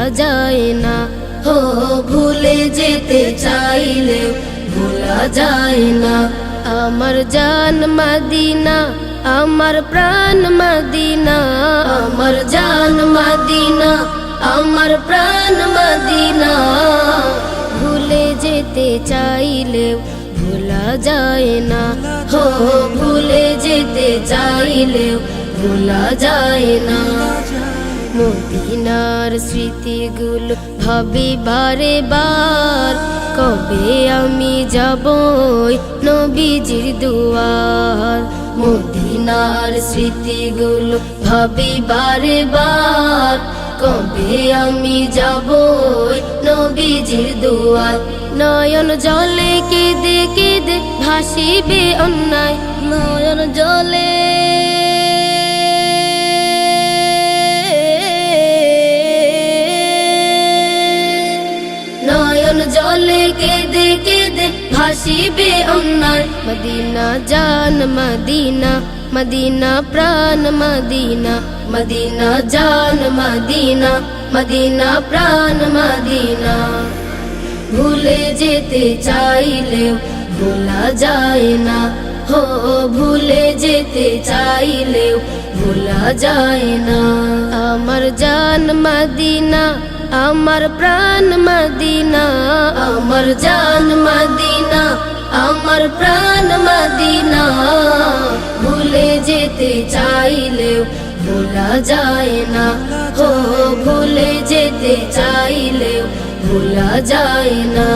যায় না। হো ভুলে যেতে চাইলেও ভোলা যায় না। আমার জান মদিনা, আমার প্রাণ মদিনা, আমার জান মদিনা, আমার প্রাণ মদিনা। ভুলে যেতে চাইলেও ভোলা যায় না। হো ভুলে যেতে চাইলেও ভোলা যায় না। মদিনার স্মৃতিগুলো ভাবি বারে বার, কবে আমি যাব নবীজির দুয়ার। মদিনার স্মৃতিগুলো ভাবি বারে বার, কবে আমি যাব নবীজির দুয়ার। নয়ন জলে কেঁদে কেঁদে ভাসিবে অন্যায়, নয়ন জলে জলে কেঁদে কেঁদে ভাসিবে অন্যায়। মদিনা জান মদিনা, মদিনা প্রাণ মদিনা, মদিনা জান মদিনা, মদিনা প্রাণ মদিনা। ভুলে যেতে চাইলেও ভোলা যায় না। হো ভুলে যেতে চাইলেও ভোলা যায় না। আমার জান মদিনা, আমার প্রাণ মদিনা, আমার জান মদিনা, আমার প্রাণ মদিনা। ভুলে যেতে চাইলেও ভোলা যায় না। হো ভুলে যেতে চাইলেও ভোলা যায় না।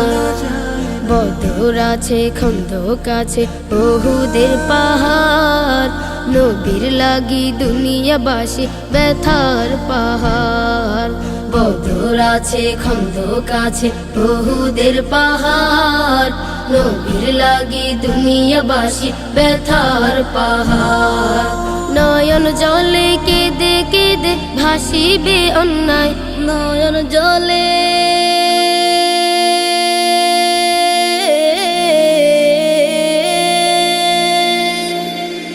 বদর আছে খন্দক আছে উহুদের পাহাড়, নবীর লাগি দুনিয়াবাসী ব্যথার পাহাড়। বদর আছে খন্দক আছে উহুদের পাহাড়, নবীর লাগি দুনিয়াবাসী ব্যথার পাহাড়। নয়ন জলে কেঁদে কেঁদে ভাসিবে অন্যায়, নয়ন জলে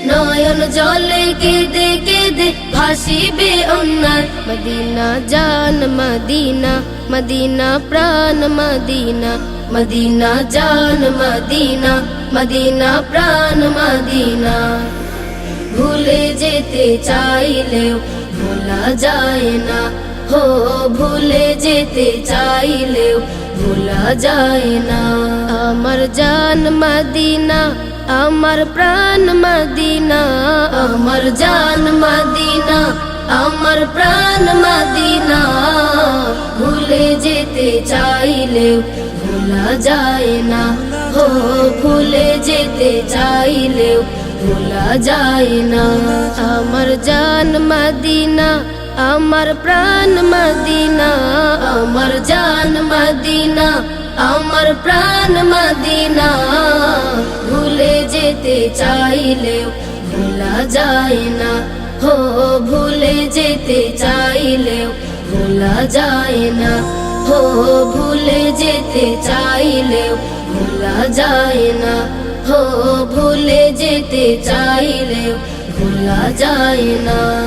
নয়ন জলে কেঁদে কেঁদে ভাসিবে অন্যায়। মদিনা জান মদিনা, মদিনা প্রাণ মদিনা, মদিনা জান মদিনা, মদিনা প্রাণ মদিনা। ভুলে যেতে চাইলেও ভোলা যায় না। হো ভুলে যেতে চাইলেও ভোলা যায় না। আমার জান মদিনা, আমার প্রাণ মদিনা, আমার জান মদিনা, আমার প্রাণ মদিনা। ভুলে যেতে চাইলেও ভোলা যায় না। হো ভুলে যেতে চাইলেও ভোলা যায় না। আমার জান মদিনা, আমার প্রাণ মদিনা, আমার জান মদিনা, আমার প্রাণ মদিনা। ভুলে যেতে চাইলেও ভোলা যায় না। হো ভুলে যেতে চাইলেও ভোলা যায় না। হো ভুলে যেতে চাইলেও ভোলা যায় না। হো ভুলে যেতে চাইলেও ভোলা যায় না।